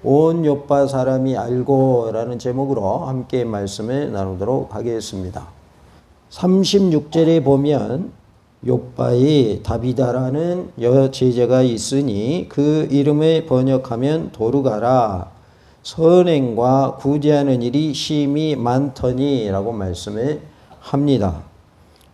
온 요빠 사람이 알고 라는 제목으로 함께 말씀을 나누도록 하겠습니다. 36절에 보면 요빠에 다비다라는 여제자가 있으니 그 이름을 번역하면 도르가라 선행과 구제하는 일이 심히 많더니 라고 말씀을 합니다.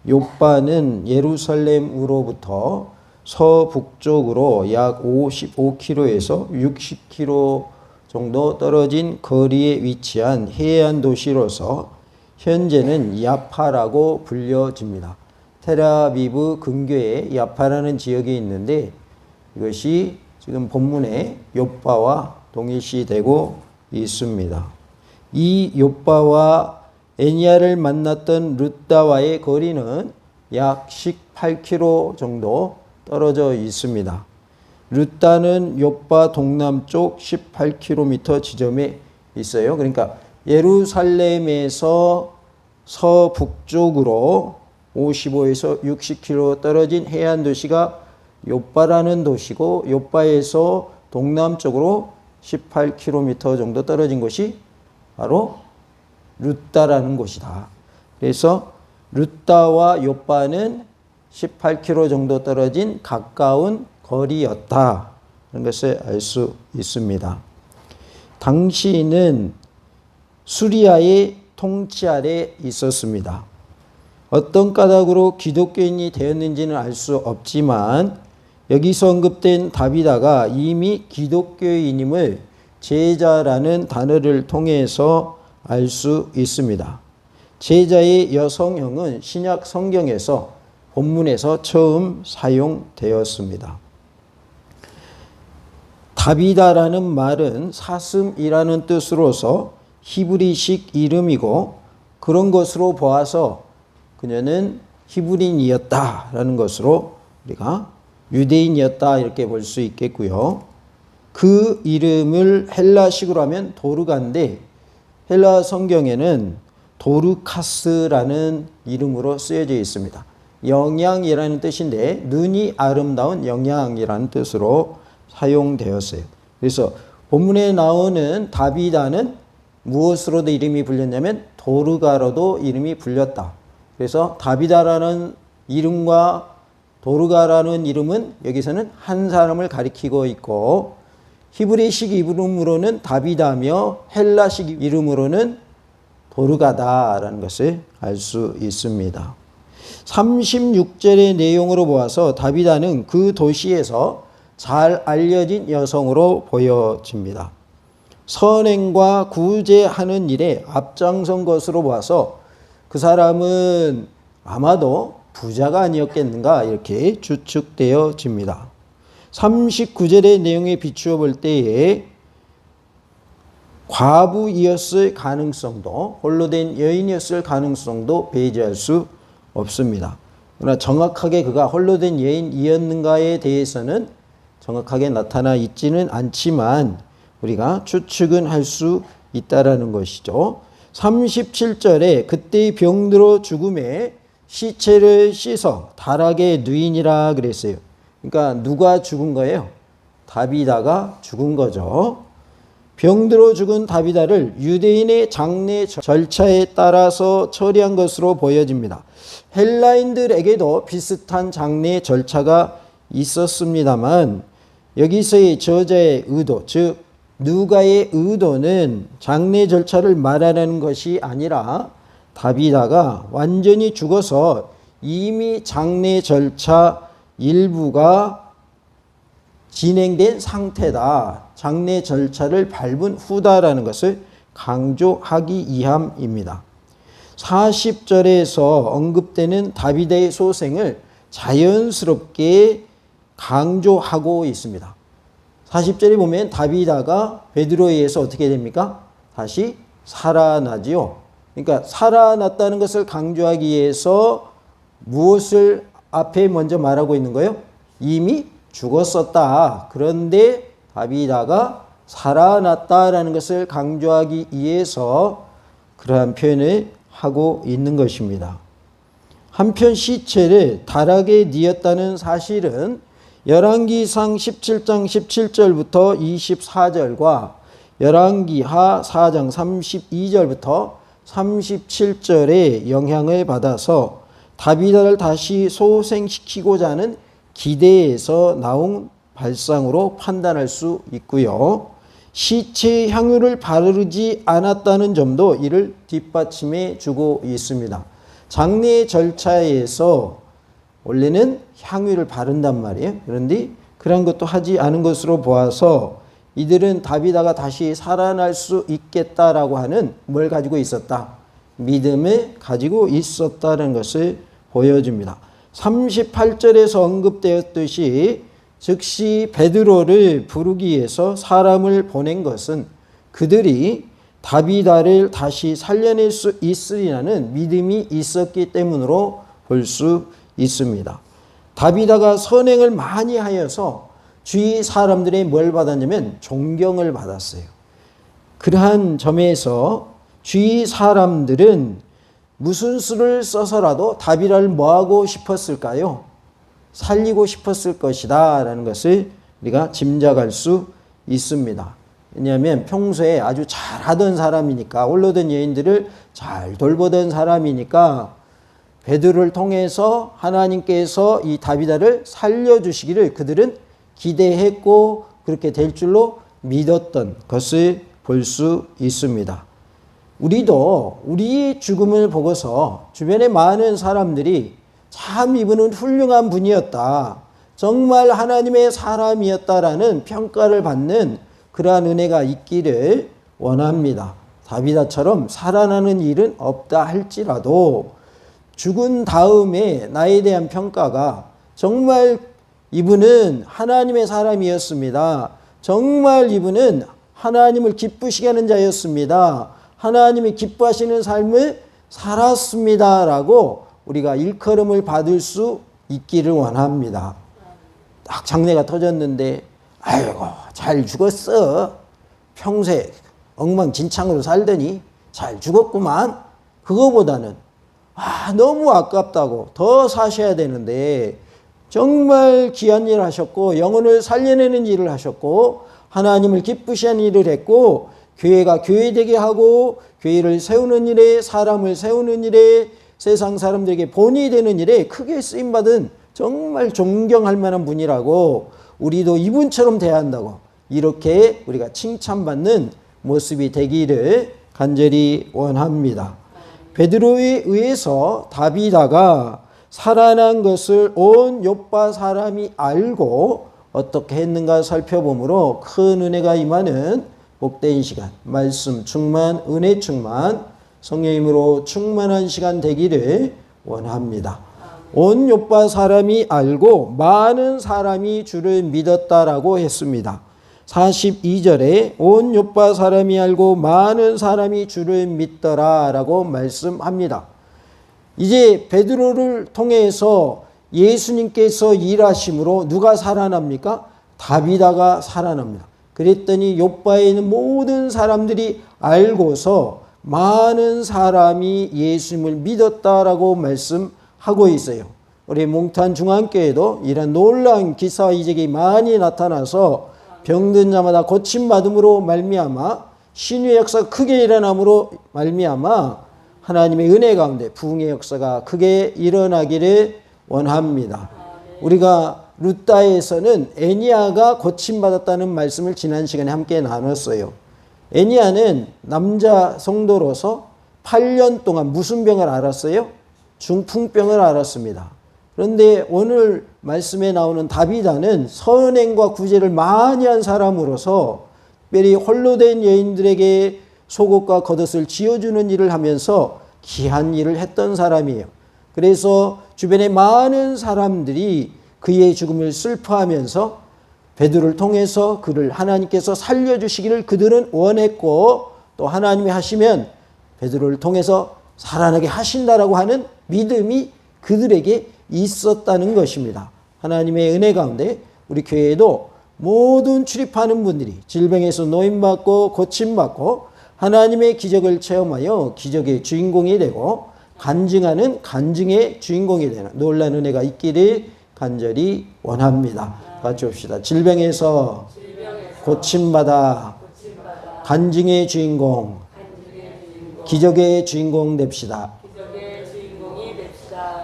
요빠는 예루살렘으로부터 서북쪽으로 약 55km에서 60km 정도 떨어진 거리에 위치한 해안 도시로서 현재는 야파라고 불려집니다. 텔아비브 근교에 야파라는 지역이 있는데 이것이 지금 본문에 요빠와 동일시되고 있습니다. 이 요빠와 에니야를 만났던 룻다와의 거리는 약 18km 정도 떨어져 있습니다. 룻다는 요빠 동남쪽 18km 지점에 있어요. 그러니까 예루살렘에서 서북쪽으로 55에서 60km 떨어진 해안 도시가 요빠라는 도시고 요빠에서 동남쪽으로 18km 정도 떨어진 곳이 바로 룻다라는 곳이다. 그래서 룻다와 요빠는 18km 정도 떨어진 가까운 거리였다. 그런 것을 알 수 있습니다. 당시는 수리아의 통치 아래 있었습니다. 어떤 까닭으로 기독교인이 되었는지는 알 수 없지만 여기서 언급된 다비다가 이미 기독교인임을 제자라는 단어를 통해서 알 수 있습니다. 제자의 여성형은 신약 성경에서 본문에서 처음 사용되었습니다. 다비다라는 말은 사슴이라는 뜻으로서 히브리식 이름이고 그런 것으로 보아서 그녀는 히브리인이었다라는 것으로 우리가 유대인이었다 이렇게 볼 수 있겠고요. 그 이름을 헬라식으로 하면 도르가인데 헬라 성경에는 도르카스라는 이름으로 쓰여져 있습니다. 영양이라는 뜻인데 눈이 아름다운 영양이라는 뜻으로 사용되었어요. 그래서 본문에 나오는 다비다는 무엇으로도 이름이 불렸냐면 도르가로도 이름이 불렸다. 그래서 다비다라는 이름과 도르가라는 이름은 여기서는 한 사람을 가리키고 있고 히브리식 이름으로는 다비다며 헬라식 이름으로는 도르가다라는 것을 알 수 있습니다. 36절의 내용으로 보아서 다비다는 그 도시에서 잘 알려진 여성으로 보여집니다. 선행과 구제하는 일에 앞장선 것으로 보아서 그 사람은 아마도 부자가 아니었겠는가 이렇게 추측되어집니다. 39절의 내용에 비추어 볼 때에 과부이었을 가능성도 홀로 된 여인이었을 가능성도 배제할 수 없습니다. 그러나 정확하게 그가 홀로 된 여인이었는가에 대해서는 정확하게 나타나 있지는 않지만 우리가 추측은 할 수 있다라는 것이죠. 37절에 그때의 병들어 죽음에 시체를 씻어 다락에 누이니라 그랬어요. 그러니까 누가 죽은 거예요? 다비다가 죽은 거죠. 병들어 죽은 다비다를 유대인의 장례 절차에 따라서 처리한 것으로 보여집니다. 헬라인들에게도 비슷한 장례 절차가 있었습니다만 여기서의 저자의 의도, 즉 누가의 의도는 장례 절차를 말하는 것이 아니라 다비다가 완전히 죽어서 이미 장례 절차 일부가 진행된 상태다. 장례 절차를 밟은 후다라는 것을 강조하기 위함입니다. 40절에서 언급되는 다비다의 소생을 자연스럽게 강조하고 있습니다. 40절에 보면 다비다가 베드로에 의해서 어떻게 됩니까? 다시 살아나지요. 그러니까 살아났다는 것을 강조하기 위해서 무엇을 앞에 먼저 말하고 있는 거예요? 이미 죽었었다. 그런데 다비다가 살아났다라는 것을 강조하기 위해서 그러한 표현을 하고 있는 것입니다. 한편 시체를 다락에 뉘었다는 사실은 열왕기상 17장 17절부터 24절과 열왕기하 4장 32절부터 37절의 영향을 받아서 다비다를 다시 소생시키고자 하는 기대에서 나온 발상으로 판단할 수 있고요. 시체의 향유를 바르지 않았다는 점도 이를 뒷받침해 주고 있습니다. 장례 절차에서 원래는 향유를 바른단 말이에요. 그런데 그런 것도 하지 않은 것으로 보아서 이들은 다비다가 다시 살아날 수 있겠다라고 하는 뭘 가지고 있었다? 믿음을 가지고 있었다는 것을 보여줍니다. 38절에서 언급되었듯이 즉시 베드로를 부르기 위해서 사람을 보낸 것은 그들이 다비다를 다시 살려낼 수 있으리라는 믿음이 있었기 때문으로 볼 수 있습니다. 다비다가 선행을 많이 하여서 주위 사람들의 뭘 받았냐면 존경을 받았어요. 그러한 점에서 주위 사람들은 무슨 수를 써서라도 다비다를 뭐하고 싶었을까요? 살리고 싶었을 것이다 라는 것을 우리가 짐작할 수 있습니다. 왜냐하면 평소에 아주 잘하던 사람이니까, 올라오던 여인들을 잘 돌보던 사람이니까 베드로를 통해서 하나님께서 이 다비다를 살려주시기를 그들은 기대했고 그렇게 될 줄로 믿었던 것을 볼 수 있습니다. 우리도 우리의 죽음을 보고서 주변의 많은 사람들이 참 이분은 훌륭한 분이었다, 정말 하나님의 사람이었다라는 평가를 받는 그러한 은혜가 있기를 원합니다. 다비다처럼 살아나는 일은 없다 할지라도 죽은 다음에 나에 대한 평가가 정말 이분은 하나님의 사람이었습니다, 정말 이분은 하나님을 기쁘시게 하는 자였습니다, 하나님이 기뻐하시는 삶을 살았습니다 라고 우리가 일컬음을 받을 수 있기를 원합니다. 딱 장례가 터졌는데 아이고 잘 죽었어, 평소에 엉망진창으로 살더니 잘 죽었구만, 그거보다는 너무 아깝다고, 더 사셔야 되는데 정말 귀한 일을 하셨고 영혼을 살려내는 일을 하셨고 하나님을 기쁘시게 하는 일을 했고 교회가 교회되게 하고 교회를 세우는 일에, 사람을 세우는 일에, 세상 사람들에게 본이 되는 일에 크게 쓰임받은 정말 존경할 만한 분이라고 우리도 이분처럼 돼야 한다고 이렇게 우리가 칭찬받는 모습이 되기를 간절히 원합니다. 베드로에 의해서 다비다가 살아난 것을 온 요파 사람이 알고 어떻게 했는가 살펴보므로 큰 은혜가 임하는 복된 시간, 말씀 충만, 은혜 충만, 성령의 힘으로 충만한 시간 되기를 원합니다. 온 요파 사람이 알고 많은 사람이 주를 믿었다라고 했습니다. 42절에 온 요파 사람이 알고 많은 사람이 주를 믿더라라고 말씀합니다. 이제 베드로를 통해서 예수님께서 일하심으로 누가 살아납니까? 다비다가 살아납니다. 그랬더니 요파에 있는 모든 사람들이 알고서 많은 사람이 예수님을 믿었다라고 말씀하고 있어요. 우리 몽탄 중앙교회도 이런 놀라운 기사와 이적이 많이 나타나서 병든 자마다 고침받음으로 말미암아 신유의 역사가 크게 일어남으로 말미암아 하나님의 은혜 가운데 부흥의 역사가 크게 일어나기를 원합니다. 우리가 루다에서는 애니아가 고침받았다는 말씀을 지난 시간에 함께 나눴어요. 애니아는 남자 성도로서 8년 동안 무슨 병을 앓았어요? 중풍병을 앓았습니다. 그런데 오늘 말씀에 나오는 다비다는 선행과 구제를 많이 한 사람으로서 특별히 홀로 된 여인들에게 속옷과 겉옷을 지어주는 일을 하면서 귀한 일을 했던 사람이에요. 그래서 주변의 많은 사람들이 그의 죽음을 슬퍼하면서 베드로를 통해서 그를 하나님께서 살려주시기를 그들은 원했고 또 하나님이 하시면 베드로를 통해서 살아나게 하신다라고 하는 믿음이 그들에게 있었다는 것입니다. 하나님의 은혜 가운데 우리 교회에도 모든 출입하는 분들이 질병에서 노임받고 고침받고 하나님의 기적을 체험하여 기적의 주인공이 되고 간증하는 간증의 주인공이 되는 놀라운 은혜가 있기를 간절히 원합니다. 같이 봅시다. 질병에서 고침받아 간증의 주인공, 기적의 주인공 됩시다.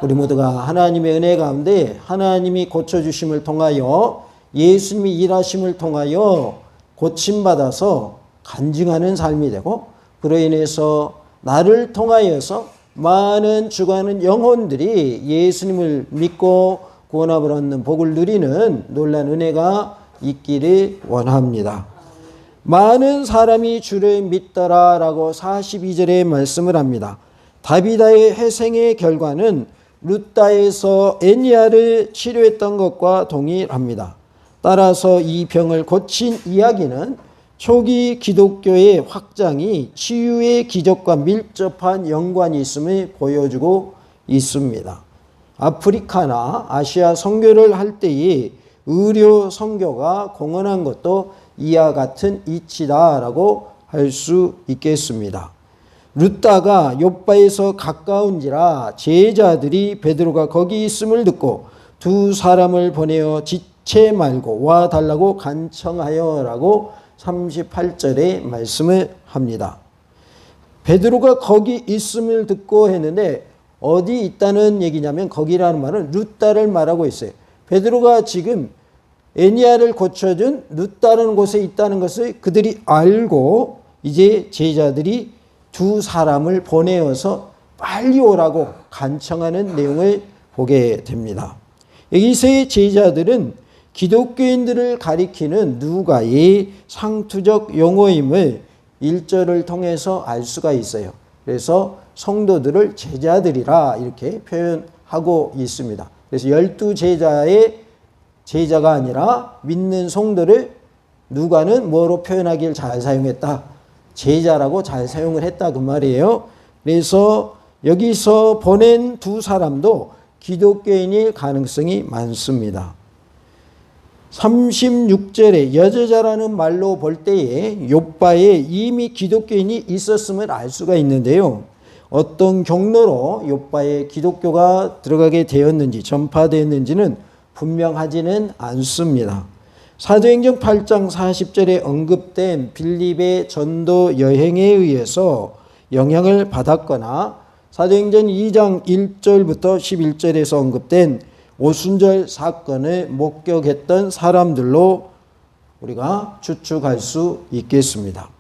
우리 모두가 하나님의 은혜 가운데 하나님이 고쳐주심을 통하여 예수님이 일하심을 통하여 고침받아서 간증하는 삶이 되고, 그로 인해서 나를 통하여서 많은 죽어가는 영혼들이 예수님을 믿고 구원함을 얻는 복을 누리는 놀라운 은혜가 있기를 원합니다. 많은 사람이 주를 믿더라 라고 42절에 말씀을 합니다. 다비다의 회생의 결과는 루다에서 에니야를 치료했던 것과 동일합니다. 따라서 이 병을 고친 이야기는 초기 기독교의 확장이 치유의 기적과 밀접한 연관이 있음을 보여주고 있습니다. 아프리카나 아시아 선교를 할 때의 의료 선교가 공헌한 것도 이와 같은 이치다라고 할 수 있겠습니다. 루다가 욥바에서 가까운지라 제자들이 베드로가 거기 있음을 듣고 두 사람을 보내어 지체 말고 와 달라고 간청하여라고 38절에 말씀을 합니다. 베드로가 거기 있음을 듣고 했는데 어디 있다는 얘기냐면 거기라는 말은 루다를 말하고 있어요. 베드로가 지금 에니야를 고쳐준 루다라는 곳에 있다는 것을 그들이 알고 이제 제자들이 두 사람을 보내어서 빨리 오라고 간청하는 내용을 보게 됩니다. 여기서의 제자들은 기독교인들을 가리키는 누가의 상투적 용어임을 1절을 통해서 알 수가 있어요. 그래서 성도들을 제자들이라 이렇게 표현하고 있습니다. 그래서 12제자의 제자가 아니라 믿는 성도를 누가는 뭐로 표현하기를 잘 사용했다? 제자라고 잘 사용을 했다 그 말이에요. 그래서 여기서 보낸 두 사람도 기독교인일 가능성이 많습니다. 36절에 여제자라는 말로 볼 때에 욥바에 이미 기독교인이 있었음을 알 수가 있는데요. 어떤 경로로 욥바에 기독교가 들어가게 되었는지 전파되었는지는 분명하지는 않습니다. 사도행전 8장 40절에 언급된 빌립의 전도 여행에 의해서 영향을 받았거나 사도행전 2장 1절부터 11절에서 언급된 오순절 사건을 목격했던 사람들로 우리가 추측할 수 있겠습니다.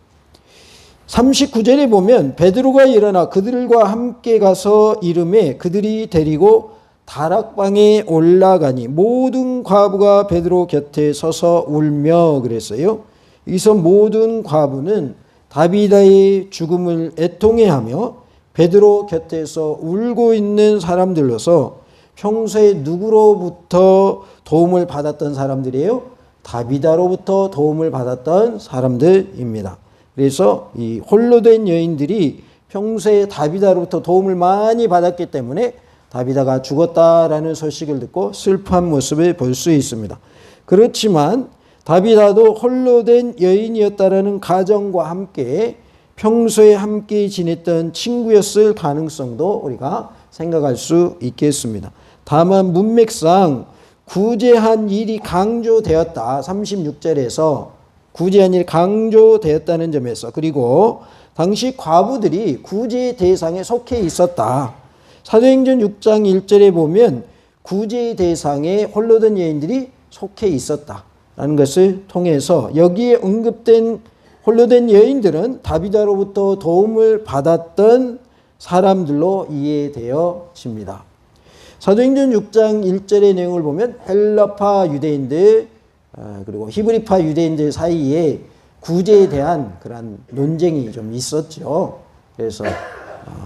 39절에 보면 베드로가 일어나 그들과 함께 가서 이르매 그들이 데리고 다락방에 올라가니 모든 과부가 베드로 곁에 서서 울며 그랬어요. 여기서 모든 과부는 다비다의 죽음을 애통해하며 베드로 곁에서 울고 있는 사람들로서 평소에 누구로부터 도움을 받았던 사람들이에요? 다비다로부터 도움을 받았던 사람들입니다. 그래서 이 홀로 된 여인들이 평소에 다비다로부터 도움을 많이 받았기 때문에 다비다가 죽었다라는 소식을 듣고 슬퍼한 모습을 볼 수 있습니다. 그렇지만 다비다도 홀로 된 여인이었다라는 가정과 함께 평소에 함께 지냈던 친구였을 가능성도 우리가 생각할 수 있겠습니다. 다만 문맥상 구제한 일이 강조되었다. 36절에서 구제한 일이 강조되었다는 점에서, 그리고 당시 과부들이 구제 대상에 속해 있었다. 사도행전 6장 1절에 보면 구제 대상에 홀로 된 여인들이 속해 있었다라는 것을 통해서 여기에 언급된 홀로 된 여인들은 다비다로부터 도움을 받았던 사람들로 이해되어집니다. 사도행전 6장 1절의 내용을 보면 헬라파 유대인들 그리고 히브리파 유대인들 사이에 구제에 대한 그런 논쟁이 좀 있었죠. 그래서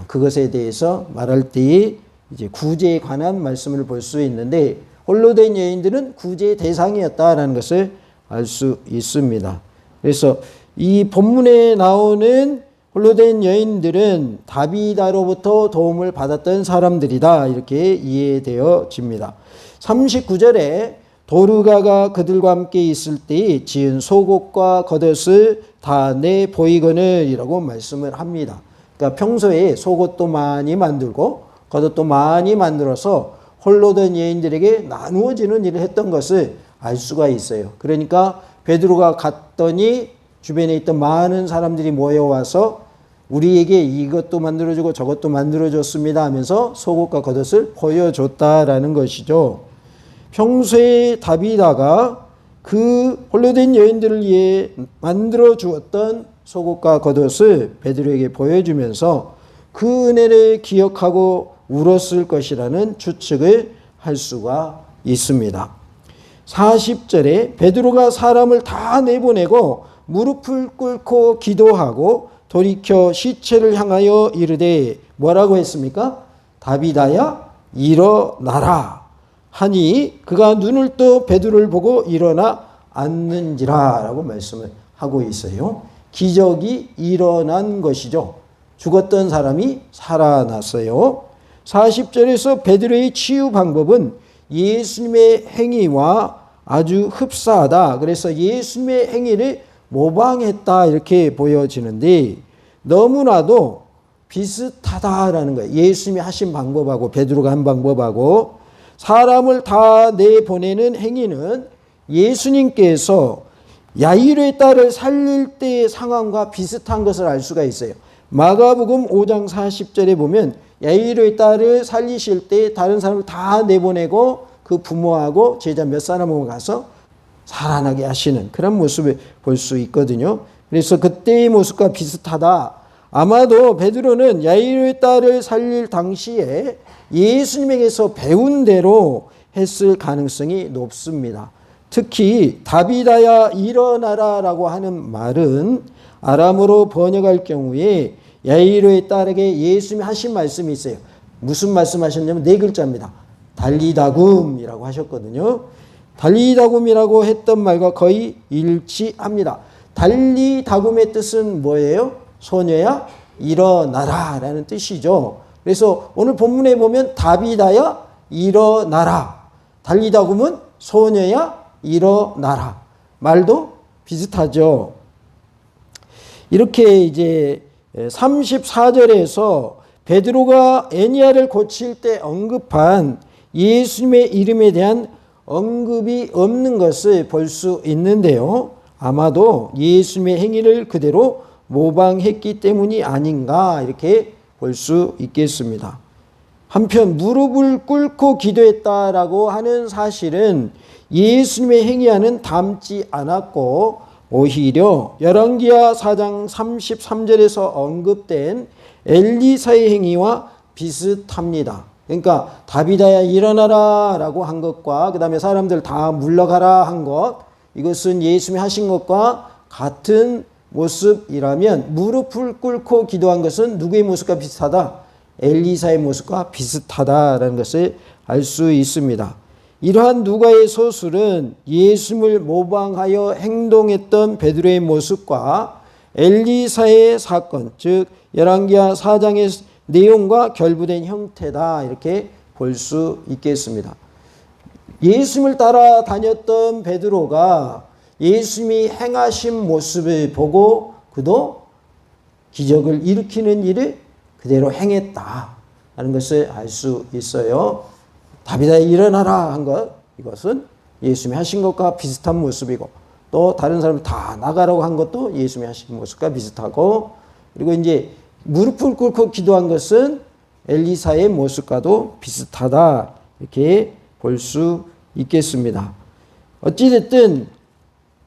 그것에 대해서 말할 때에 이제 구제에 관한 말씀을 볼 수 있는데 홀로 된 여인들은 구제의 대상이었다라는 것을 알 수 있습니다. 그래서 이 본문에 나오는 홀로 된 여인들은 다비다로부터 도움을 받았던 사람들이다 이렇게 이해되어집니다. 39절에 도르가가 그들과 함께 있을 때 지은 속옷과 겉옷을 다 내 보이거늘이라고 말씀을 합니다. 그러니까 평소에 속옷도 많이 만들고 겉옷도 많이 만들어서 홀로 된 여인들에게 나누어지는 일을 했던 것을 알 수가 있어요. 그러니까 베드로가 갔더니 주변에 있던 많은 사람들이 모여와서 우리에게 이것도 만들어주고 저것도 만들어줬습니다 하면서 속옷과 겉옷을 보여줬다라는 것이죠. 평소에 다비다가 그 홀로 된 여인들을 위해 만들어 주었던 속옷과 겉옷을 베드로에게 보여주면서 그 은혜를 기억하고 울었을 것이라는 추측을 할 수가 있습니다. 40절에 베드로가 사람을 다 내보내고 무릎을 꿇고 기도하고 돌이켜 시체를 향하여 이르되 뭐라고 했습니까? 다비다야 일어나라 하니 그가 눈을 떠 베드로를 보고 일어나 앉는지라 라고 말씀을 하고 있어요. 기적이 일어난 것이죠. 죽었던 사람이 살아났어요. 40절에서 베드로의 치유 방법은 예수님의 행위와 아주 흡사하다. 그래서 예수님의 행위를 모방했다 이렇게 보여지는데 너무나도 비슷하다라는 거예요. 예수님이 하신 방법하고 베드로가 한 방법하고 사람을 다 내보내는 행위는 예수님께서 야이로의 딸을 살릴 때의 상황과 비슷한 것을 알 수가 있어요. 마가복음 5장 40절에 보면 야이로의 딸을 살리실 때 다른 사람을 다 내보내고 그 부모하고 제자 몇 사람하고 가서 살아나게 하시는 그런 모습을 볼 수 있거든요. 그래서 그때의 모습과 비슷하다. 아마도 베드로는 야이로의 딸을 살릴 당시에 예수님에게서 배운 대로 했을 가능성이 높습니다. 특히 다비다야 일어나라 라고 하는 말은 아람어로 번역할 경우에 야이로의 딸에게 예수님이 하신 말씀이 있어요. 무슨 말씀 하셨냐면 네 글자입니다. 달리다굼이라고 하셨거든요. 달리다굼이라고 했던 말과 거의 일치합니다. 달리다굼의 뜻은 뭐예요? 소녀야 일어나라 라는 뜻이죠. 그래서 오늘 본문에 보면 다비다야 일어나라. 달리다굼은 소녀야 일어나라. 말도 비슷하죠. 이렇게 이제 34절에서 베드로가 애니야를 고칠 때 언급한 예수님의 이름에 대한 언급이 없는 것을 볼 수 있는데요. 아마도 예수님의 행위를 그대로 모방했기 때문이 아닌가 이렇게 볼 수 있겠습니다. 한편 무릎을 꿇고 기도했다라고 하는 사실은 예수님의 행위와는 닮지 않았고 오히려 열왕기하 4장 33절에서 언급된 엘리사의 행위와 비슷합니다. 그러니까 다비다야 일어나라 라고 한 것과 그 다음에 사람들 다 물러가라 한 것, 이것은 예수님이 하신 것과 같은 모습이라면 무릎을 꿇고 기도한 것은 누구의 모습과 비슷하다? 엘리사의 모습과 비슷하다라는 것을 알 수 있습니다. 이러한 누가의 서술은 예수님을 모방하여 행동했던 베드로의 모습과 엘리사의 사건, 즉 열왕기하 4장의 내용과 결부된 형태다 이렇게 볼 수 있겠습니다. 예수님을 따라다녔던 베드로가 예수님이 행하신 모습을 보고 그도 기적을 일으키는 일을 그대로 행했다라는 것을 알 수 있어요. 다비다야 일어나라 한 것, 이것은 예수님이 하신 것과 비슷한 모습이고 또 다른 사람을 다 나가라고 한 것도 예수님이 하신 모습과 비슷하고 그리고 이제 무릎을 꿇고 기도한 것은 엘리사의 모습과도 비슷하다 이렇게 볼 수 있겠습니다. 어찌됐든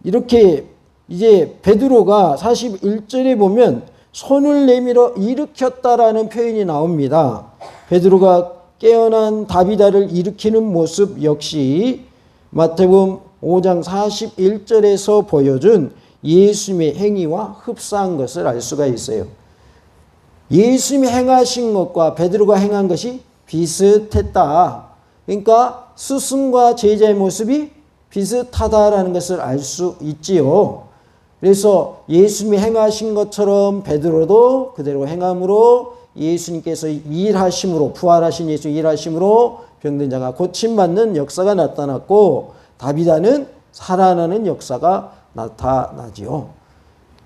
이렇게 이제 베드로가 41절에 보면 손을 내밀어 일으켰다라는 표현이 나옵니다. 베드로가 깨어난 다비다를 일으키는 모습 역시 마태복음 5장 41절에서 보여준 예수님의 행위와 흡사한 것을 알 수가 있어요. 예수님이 행하신 것과 베드로가 행한 것이 비슷했다. 그러니까 스승과 제자의 모습이 비슷하다라는 것을 알 수 있지요. 그래서 예수님이 행하신 것처럼 베드로도 그대로 행함으로 예수님께서 일하심으로 부활하신 예수 일하심으로 병든 자가 고침받는 역사가 나타났고 다비다는 살아나는 역사가 나타나지요.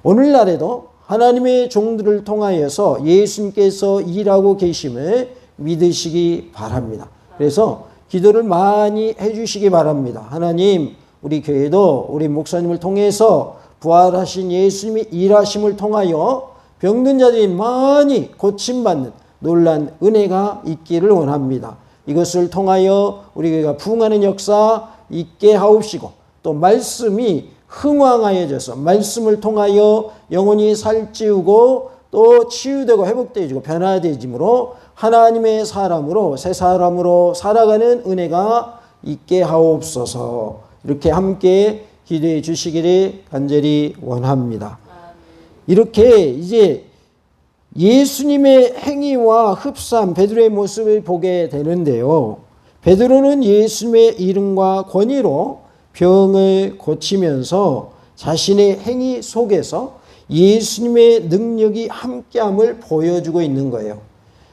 오늘날에도 하나님의 종들을 통하여서 예수님께서 일하고 계심을 믿으시기 바랍니다. 그래서 기도를 많이 해주시기 바랍니다. 하나님, 우리 교회도 우리 목사님을 통해서 부활하신 예수님이 일하심을 통하여 병든 자들이 많이 고침받는 놀란 은혜가 있기를 원합니다. 이것을 통하여 우리가 부흥하는 역사 있게 하옵시고 또 말씀이 흥왕하여져서 말씀을 통하여 영혼이 살찌우고 또 치유되고 회복되어지고 변화되어지므로 하나님의 사람으로 새 사람으로 살아가는 은혜가 있게 하옵소서. 이렇게 함께 기도해 주시기를 간절히 원합니다. 이렇게 이제 예수님의 행위와 흡사한 베드로의 모습을 보게 되는데요. 베드로는 예수님의 이름과 권위로 병을 고치면서 자신의 행위 속에서 예수님의 능력이 함께함을 보여주고 있는 거예요.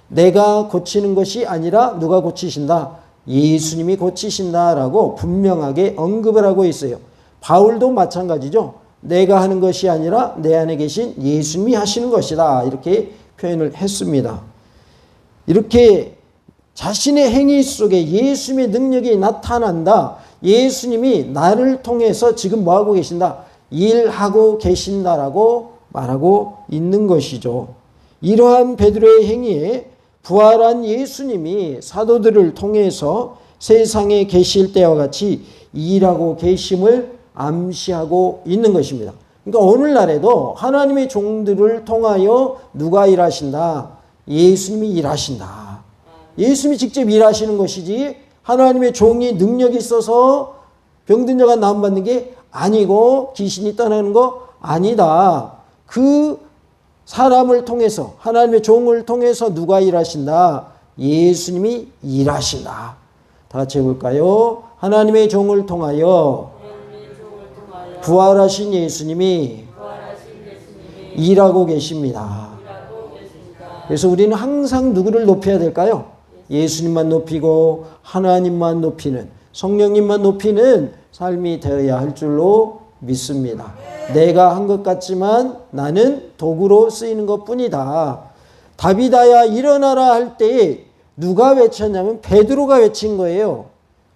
내가 고치는 것이 아니라 누가 고치신다? 예수님이 고치신다라고 분명하게 언급을 하고 있어요. 바울도 마찬가지죠. 내가 하는 것이 아니라 내 안에 계신 예수님이 하시는 것이다. 이렇게 표현을 했습니다. 이렇게 자신의 행위 속에 예수님의 능력이 나타난다. 예수님이 나를 통해서 지금 뭐하고 계신다? 일하고 계신다라고 말하고 있는 것이죠. 이러한 베드로의 행위에 부활한 예수님이 사도들을 통해서 세상에 계실 때와 같이 일하고 계심을 암시하고 있는 것입니다. 그러니까 오늘날에도 하나님의 종들을 통하여 누가 일하신다? 예수님이 일하신다. 예수님이 직접 일하시는 것이지 하나님의 종이 능력이 있어서 병든 자가 나음받는 게 아니고 귀신이 떠나는 거 아니다. 그 사람을 통해서 하나님의 종을 통해서 누가 일하신다? 예수님이 일하신다. 다 같이 해볼까요? 하나님의 종을 통하여 부활하신 예수님이 일하고 계십니다. 그래서 우리는 항상 누구를 높여야 될까요? 예수님만 높이고 하나님만 높이는, 성령님만 높이는 삶이 되어야 할 줄로 믿습니다. 내가 한 것 같지만 나는 도구로 쓰이는 것뿐이다. 다비다야 일어나라 할 때에 누가 외쳤냐면 베드로가 외친 거예요.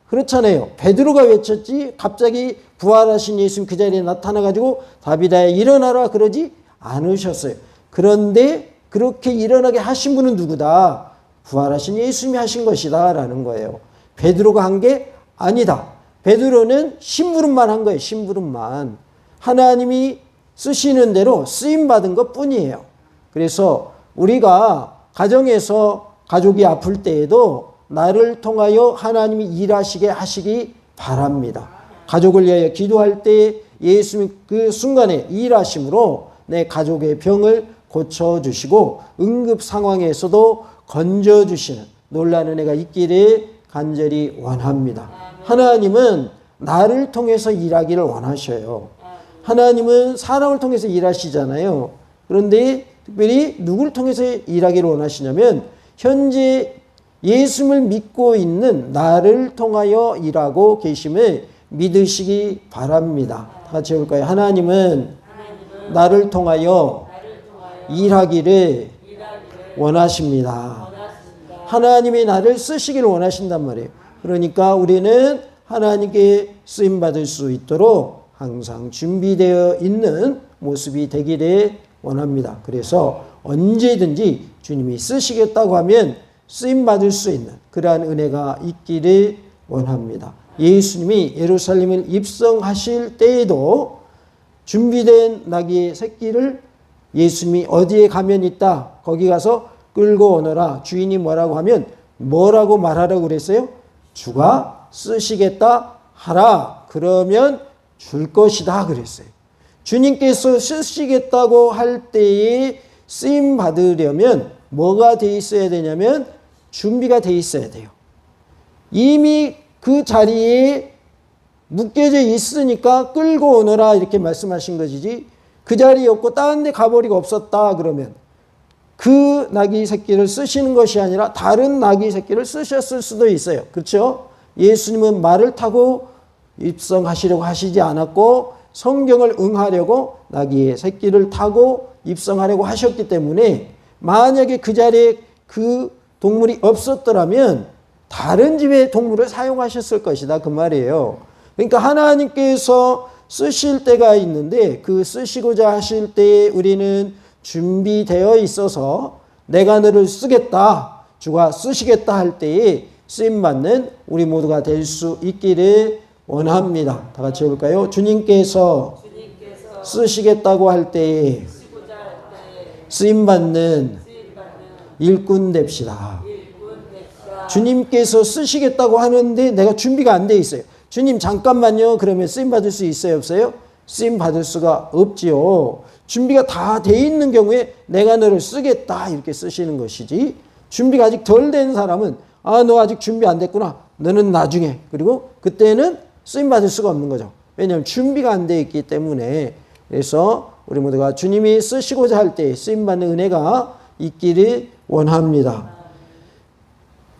그렇잖아요. 베드로가 외쳤지 갑자기 부활하신 예수님 그 자리에 나타나가지고 다비다야 일어나라 그러지 않으셨어요. 그런데 그렇게 일어나게 하신 분은 누구다? 부활하신 예수님이 하신 것이다 라는 거예요. 베드로가 한 게 아니다. 베드로는 심부름만 한 거예요. 심부름만. 하나님이 쓰시는 대로 쓰임받은 것 뿐이에요. 그래서 우리가 가정에서 가족이 아플 때에도 나를 통하여 하나님이 일하시게 하시기 바랍니다. 가족을 위하여 기도할 때 예수님 그 순간에 일하심으로 내 가족의 병을 고쳐주시고 응급 상황에서도 건져주시는 놀라운 은혜가 있기를 간절히 원합니다. 하나님은 나를 통해서 일하기를 원하셔요. 하나님은 사람을 통해서 일하시잖아요. 그런데 특별히 누구를 통해서 일하기를 원하시냐면 현재 예수님을 믿고 있는 나를 통하여 일하고 계심을 믿으시기 바랍니다. 다 같이 해볼까요? 하나님은 나를 통하여 일하기를 원하십니다. 하나님이 나를 쓰시기를 원하신단 말이에요. 그러니까 우리는 하나님께 쓰임받을 수 있도록 항상 준비되어 있는 모습이 되기를 원합니다. 그래서 언제든지 주님이 쓰시겠다고 하면 쓰임받을 수 있는 그러한 은혜가 있기를 원합니다. 예수님이 예루살렘을 입성하실 때에도 준비된 나귀의 새끼를 예수님이 어디에 가면 있다. 거기 가서 끌고 오너라. 주인이 뭐라고 하면 뭐라고 말하라고 그랬어요? 주가 쓰시겠다 하라. 그러면 줄 것이다 그랬어요. 주님께서 쓰시겠다고 할 때에 쓰임 받으려면 뭐가 돼 있어야 되냐면 준비가 돼 있어야 돼요. 이미 그 자리에 묶여져 있으니까 끌고 오너라 이렇게 말씀하신 것이지 그 자리에 없고 다른 데 가버리고 없었다 그러면 그 나귀 새끼를 쓰시는 것이 아니라 다른 나귀 새끼를 쓰셨을 수도 있어요. 그렇죠? 예수님은 말을 타고 입성하시려고 하시지 않았고 성경을 응하려고 나귀의 새끼를 타고 입성하려고 하셨기 때문에 만약에 그 자리에 그 동물이 없었더라면 다른 집의 동물을 사용하셨을 것이다 그 말이에요. 그러니까 하나님께서 쓰실 때가 있는데 그 쓰시고자 하실 때에 우리는 준비되어 있어서 내가 너를 쓰겠다, 주가 쓰시겠다 할 때에 쓰임받는 우리 모두가 될 수 있기를 원합니다. 다 같이 해볼까요? 주님께서 쓰시겠다고 할 때에 쓰임받는 일꾼 됩시다. 주님께서 쓰시겠다고 하는데 내가 준비가 안 돼 있어요. 주님 잠깐만요. 그러면 쓰임받을 수 있어요? 없어요? 쓰임받을 수가 없지요. 준비가 다 돼 있는 경우에 내가 너를 쓰겠다 이렇게 쓰시는 것이지, 준비가 아직 덜 된 사람은 너 아직 준비 안 됐구나. 너는 나중에. 그리고 그때는 쓰임받을 수가 없는 거죠. 왜냐하면 준비가 안 돼 있기 때문에. 그래서 우리 모두가 주님이 쓰시고자 할 때 쓰임받는 은혜가 있기를 원합니다.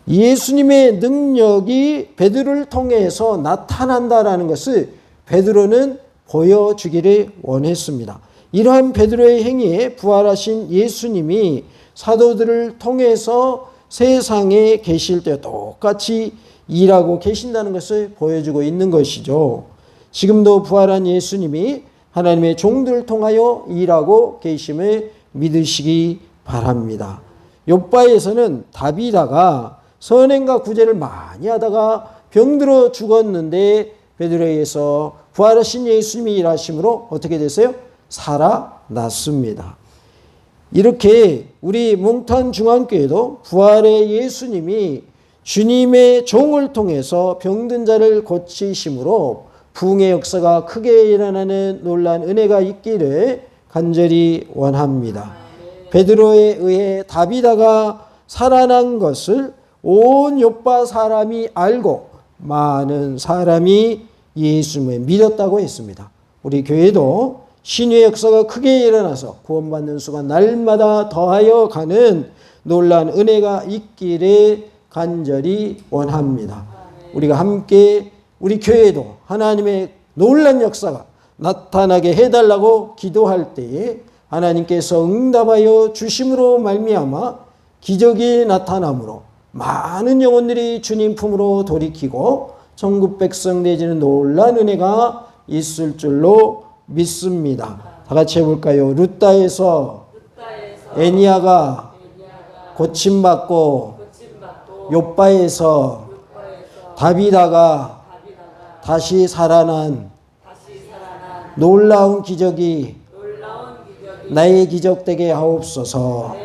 예수님의 능력이 베드로를 통해서 나타난다라는 것을 베드로는 보여주기를 원했습니다. 이러한 베드로의 행위에 부활하신 예수님이 사도들을 통해서 세상에 계실 때 똑같이 일하고 계신다는 것을 보여주고 있는 것이죠. 지금도 부활한 예수님이 하나님의 종들을 통하여 일하고 계심을 믿으시기 바랍니다. 욥바에서는 다비다가 선행과 구제를 많이 하다가 병들어 죽었는데 베드로에 의해서 부활하신 예수님이 일하심으로 어떻게 됐어요? 살아났습니다. 이렇게 우리 몽탄 중앙교회도 부활의 예수님이 주님의 종을 통해서 병든 자를 고치심으로 부흥의 역사가 크게 일어나는 놀라운 은혜가 있기를 간절히 원합니다. 베드로에 의해 다비다가 살아난 것을 온 욥바 사람이 알고 많은 사람이 예수님을 믿었다고 했습니다. 우리 교회도 신유의 역사가 크게 일어나서 구원받는 수가 날마다 더하여 가는 놀라운 은혜가 있기를 간절히 원합니다. 우리가 함께 우리 교회도 하나님의 놀라운 역사가 나타나게 해달라고 기도할 때에 하나님께서 응답하여 주심으로 말미암아 기적이 나타나므로 많은 영혼들이 주님 품으로 돌이키고 천국 백성 되지는 놀라운 은혜가 있을 줄로 믿습니다. 다 같이 해볼까요? 루다에서 애니야가 고침받고 욥바에서 다비다가 다시 살아난 놀라운 기적이 나의 기적 되게 하옵소서.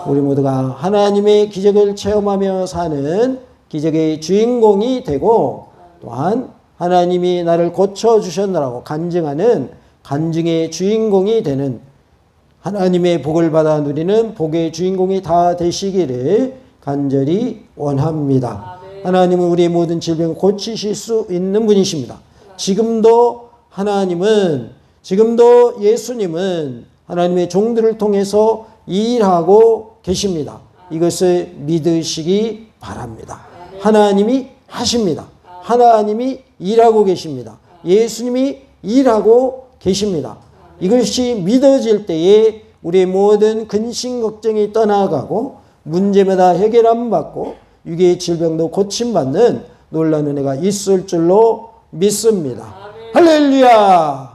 우리 모두가 하나님의 기적을 체험하며 사는 기적의 주인공이 되고 또한 하나님이 나를 고쳐주셨느라고 간증하는 간증의 주인공이 되는 하나님의 복을 받아 누리는 복의 주인공이 다 되시기를 간절히 원합니다. 하나님은 우리의 모든 질병을 고치실 수 있는 분이십니다. 지금도 예수님은 하나님의 종들을 통해서 일하고 계십니다. 이것을 믿으시기 바랍니다. 하나님이 하십니다. 하나님이 일하고 계십니다. 예수님이 일하고 계십니다. 이것이 믿어질 때에 우리의 모든 근심 걱정이 떠나가고 문제마다 해결함 받고 육의 질병도 고침받는 놀라운 은혜가 있을 줄로 믿습니다. 할렐루야!